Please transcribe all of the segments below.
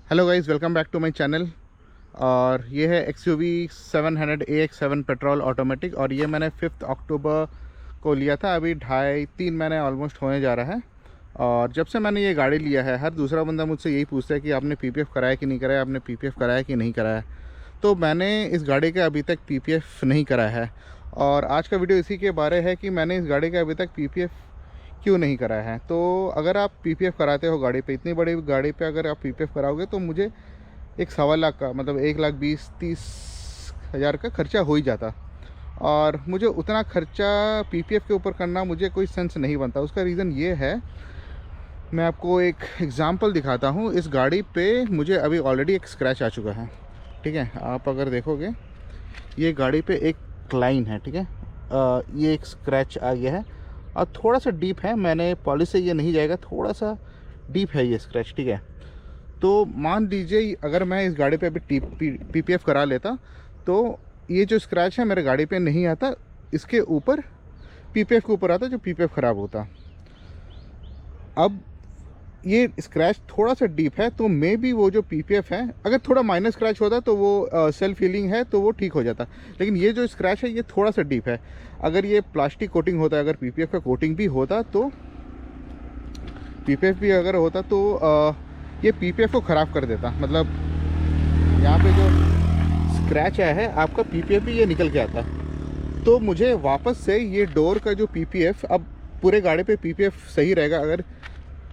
Hello guys, welcome back to my channel. और ये है XUV 700 AX7 पेट्रोल ऑटोमेटिक, और ये मैंने 5 अक्टूबर को लिया था। अभी 2.5-3 महीने ऑलमोस्ट होने जा रहा है। और जब से मैंने ये गाड़ी लिया है, हर दूसरा बंदा मुझसे यही पूछता है कि आपने PPF कराया कि नहीं कराया, आपने PPF कराया कि नहीं कराया। तो मैंने इस गाड़ी का अभी तक PPF नहीं कराया है। और आज का वीडियो इसी के बारे है कि मैंने इस गाड़ी का अभी तक PPF क्यों नहीं कराया है। तो अगर आप PPF कराते हो गाड़ी पे, इतनी बड़ी गाड़ी पे अगर आप PPF कराओगे तो मुझे एक 1.25 लाख का, मतलब 1,20,30,30 हज़ार का खर्चा हो ही जाता। और मुझे उतना खर्चा PPF के ऊपर करना मुझे कोई सेंस नहीं बनता। उसका रीज़न ये है, मैं आपको एक एग्ज़ाम्पल दिखाता हूँ। इस गाड़ी पे मुझे अभी ऑलरेडी एक स्क्रैच आ चुका है, ठीक है। आप अगर देखोगे, ये गाड़ी पे एक लाइन है, ठीक है। ये एक स्क्रैच आ गया है और थोड़ा सा डीप है। मैंने पॉलिश से ये नहीं जाएगा, थोड़ा सा डीप है ये स्क्रैच, ठीक है। तो मान लीजिए अगर मैं इस गाड़ी पे अभी PPF करा लेता तो ये जो स्क्रैच है मेरे गाड़ी पे नहीं आता, इसके ऊपर PPF के ऊपर आता जो PPF ख़राब होता। अब ये स्क्रैच थोड़ा सा डीप है, तो मे बी वो जो PPF है, अगर थोड़ा माइनर स्क्रैच होता तो वो सेल्फ हीलिंग है तो वो ठीक हो जाता। लेकिन ये जो स्क्रैच है ये थोड़ा सा डीप है। अगर ये प्लास्टिक कोटिंग होता, अगर PPF का कोटिंग भी होता तो PPF भी अगर होता तो ये PPF को ख़राब कर देता। मतलब यहाँ पे जो स्क्रैच आया है आपका PPF भी ये निकल के आता। तो मुझे वापस से ये डोर का जो PPF, अब पूरे गाड़ी पे PPF सही रहेगा, अगर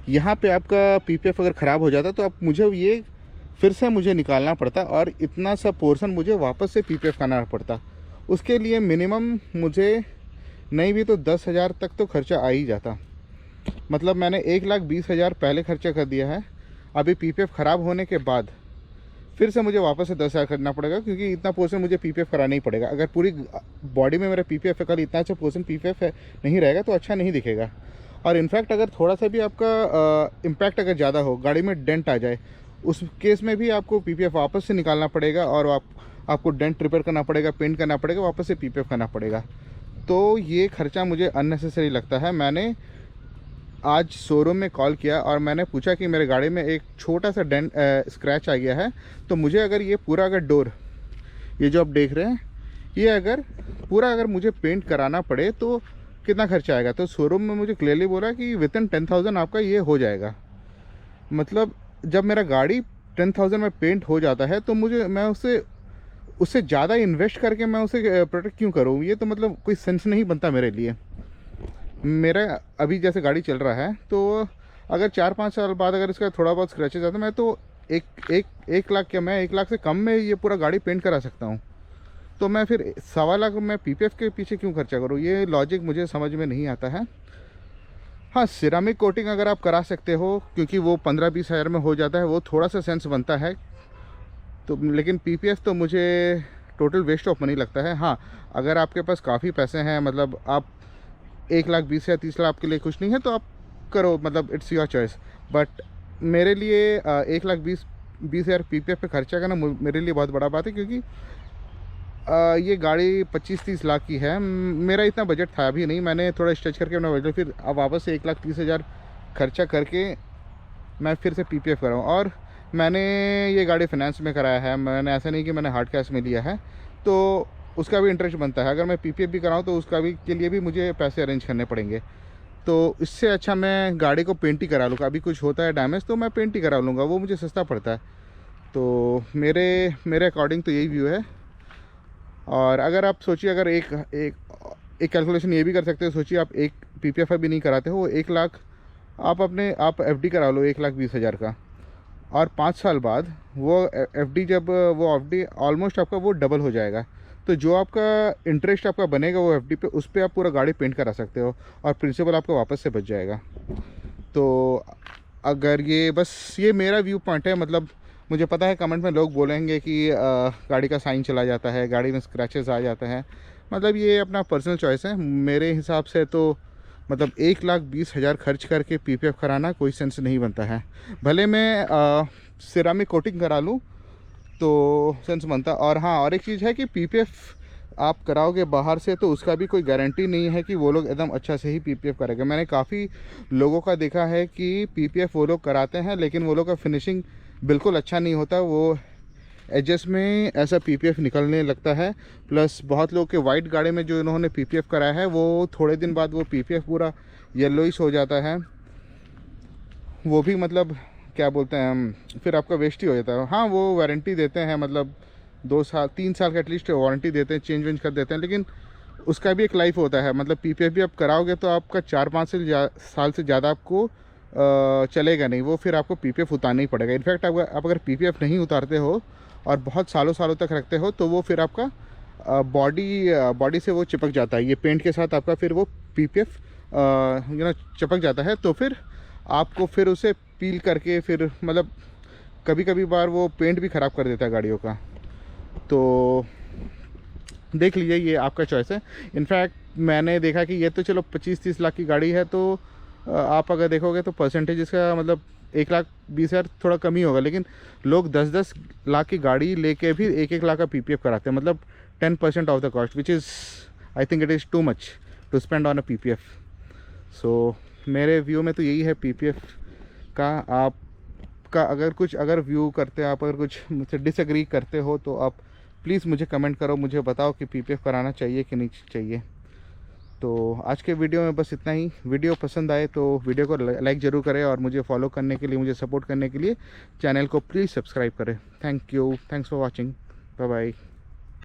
यहाँ पे आपका PPF अगर ख़राब हो जाता तो अब मुझे ये फिर से मुझे निकालना पड़ता और इतना सा पोर्शन मुझे वापस से PPF करना पड़ता। उसके लिए मिनिमम मुझे नहीं भी तो 10,000 तक तो खर्चा आ ही जाता। मतलब मैंने 1,20,000 पहले खर्चा कर दिया है। अभी PPF ख़राब होने के बाद फिर से मुझे वापस से 10,000 करना पड़ेगा, क्योंकि इतना पोर्शन मुझे PPF कराना ही पड़ेगा। अगर पूरी बॉडी में मेरा PPF है, कल इतना अच्छा पोर्शन PPF है नहीं रहेगा तो अच्छा नहीं दिखेगा। और इनफैक्ट अगर थोड़ा सा भी आपका इम्पैक्ट अगर ज़्यादा हो, गाड़ी में डेंट आ जाए, उस केस में भी आपको PPF वापस से निकालना पड़ेगा और आपको डेंट रिपेयर करना पड़ेगा, पेंट करना पड़ेगा, वापस से PPF करना पड़ेगा। तो ये खर्चा मुझे अननेसेसरी लगता है। मैंने आज शोरूम में कॉल किया और मैंने पूछा कि मेरे गाड़ी में एक छोटा सा डेंट स्क्रैच आ गया है, तो मुझे अगर ये पूरा अगर डोर, ये जो आप देख रहे हैं, ये अगर पूरा अगर मुझे पेंट कराना पड़े तो कितना खर्चा आएगा। तो शोरूम में मुझे क्लियरली बोला कि विथिन 10,000 आपका ये हो जाएगा। मतलब जब मेरा गाड़ी 10,000 में पेंट हो जाता है तो मैं उससे ज़्यादा इन्वेस्ट करके मैं उसे प्रोटेक्ट क्यों करूँ। ये तो मतलब कोई सेंस नहीं बनता मेरे लिए। मेरा अभी जैसे गाड़ी चल रहा है, तो अगर 4-5 साल बाद अगर इसका थोड़ा बहुत स्क्रैचेज आता, मैं तो एक लाख, क्या मैं 1 लाख से कम में ये पूरा गाड़ी पेंट करा सकता हूँ। तो मैं फिर 1.25 लाख मैं PPF के पीछे क्यों खर्चा करूँ। ये लॉजिक मुझे समझ में नहीं आता है। हाँ, सिरामिक कोटिंग अगर आप करा सकते हो, क्योंकि वो 15-20 हज़ार में हो जाता है, वो थोड़ा सा सेंस बनता है। तो लेकिन PPF तो मुझे टोटल वेस्ट ऑफ मनी लगता है। हाँ, अगर आपके पास काफ़ी पैसे हैं, मतलब आप 1,20,000 या 30 लाख आपके लिए कुछ नहीं है तो आप करो, मतलब इट्स योर चॉइस। बट मेरे लिए 1,20,000 PPF पे खर्चा करना मेरे लिए बहुत बड़ा बात है, क्योंकि ये गाड़ी 25-30 लाख की है। मेरा इतना बजट था अभी नहीं, मैंने थोड़ा स्ट्रेच करके अपना बजट, फिर अब वापस से 1,30,000 खर्चा करके मैं फिर से PPF कराऊँ। और मैंने ये गाड़ी फाइनेंस में कराया है, मैंने ऐसा नहीं कि मैंने हार्ड कैश में लिया है, तो उसका भी इंटरेस्ट बनता है। अगर मैं PPF भी कराऊँ तो उसका भी के लिए भी मुझे पैसे अरेंज करने पड़ेंगे। तो इससे अच्छा मैं गाड़ी को पेंट ही करा लूँगा। अभी कुछ होता है डैमेज तो मैं पेंट ही करा लूँगा, वो मुझे सस्ता पड़ता है। तो मेरे अकॉर्डिंग तो यही व्यू है। और अगर आप सोचिए, अगर एक कैलकुलेशन ये भी कर सकते हो, सोचिए आप एक PPF अभी नहीं कराते हो, 1 लाख आप FD करा लो 1,20,000 का, और 5 साल बाद वो FD, जब वो FD ऑलमोस्ट आपका वो डबल हो जाएगा, तो जो आपका इंटरेस्ट आपका बनेगा वो FD पे, उस पर आप पूरा गाड़ी पेंट करा सकते हो और प्रिंसिपल आपका वापस से बच जाएगा। तो अगर ये मेरा व्यू पॉइंट है। मतलब मुझे पता है कमेंट में लोग बोलेंगे कि गाड़ी का साइन चला जाता है, गाड़ी में स्क्रैचेस आ जाते हैं। मतलब ये अपना पर्सनल चॉइस है। मेरे हिसाब से तो मतलब 1,20,000 खर्च करके PPF कराना कोई सेंस नहीं बनता है। भले मैं सिरामिक कोटिंग करा लूँ तो सेंस बनता। और हाँ, और एक चीज़ है कि PPF आप कराओगे बाहर से तो उसका भी कोई गारंटी नहीं है कि वो लोग एकदम अच्छा से ही PPF करेंगे। मैंने काफ़ी लोगों का देखा है कि PPF वो लोग कराते हैं, लेकिन वो लोग का फिनिशिंग बिल्कुल अच्छा नहीं होता। वो एजेस में ऐसा पीपीएफ निकलने लगता है। प्लस बहुत लोग के वाइट गाड़ी में जो इन्होंने पीपीएफ कराया है, वो थोड़े दिन बाद वो पीपीएफ पूरा येलोइश हो जाता है। वो भी मतलब क्या बोलते हैं हम, फिर आपका वेस्ट ही हो जाता है। हाँ, वो वारंटी देते हैं, मतलब 2 साल 3 साल का एटलीस्ट वारंटी देते हैं, चेंज वेंज कर देते हैं, लेकिन उसका भी एक लाइफ होता है। मतलब पीपीएफ भी आप कराओगे तो आपका 4-5 साल से ज़्यादा आपको चलेगा नहीं वो, फिर आपको पीपीएफ उतारना ही पड़ेगा। इनफैक्ट आप अगर पीपीएफ नहीं उतारते हो और बहुत सालों सालों तक रखते हो तो वो फिर आपका बॉडी से वो चिपक जाता है, ये पेंट के साथ आपका फिर वो पीपीएफ चिपक जाता है। तो फिर आपको फिर उसे पील करके फिर मतलब कभी कभी बार वो पेंट भी ख़राब कर देता है गाड़ियों का। तो देख लीजिए, ये आपका चॉइस है। इनफैक्ट मैंने देखा कि ये तो चलो 25-30 लाख की गाड़ी है, तो आप अगर देखोगे तो परसेंटेज इसका मतलब 1,20,000 थोड़ा कम ही होगा, लेकिन लोग 10-10 लाख की गाड़ी लेके भी 1-1 लाख का पीपीएफ कराते हैं, मतलब 10% of the cost, which is I think it is too much to spend on a PPF. So मेरे व्यू में तो यही है पीपीएफ का। आपका अगर व्यू करते हैं, आप अगर कुछ मुझसे डिसएग्री करते हो तो आप प्लीज़ मुझे कमेंट करो, मुझे बताओ कि पीपीएफ कराना चाहिए कि नहीं चाहिए। तो आज के वीडियो में बस इतना ही। वीडियो पसंद आए तो वीडियो को लाइक ज़रूर करें, और मुझे फॉलो करने के लिए, मुझे सपोर्ट करने के लिए चैनल को प्लीज़ सब्सक्राइब करें। Thank you, thanks for watching, bye bye.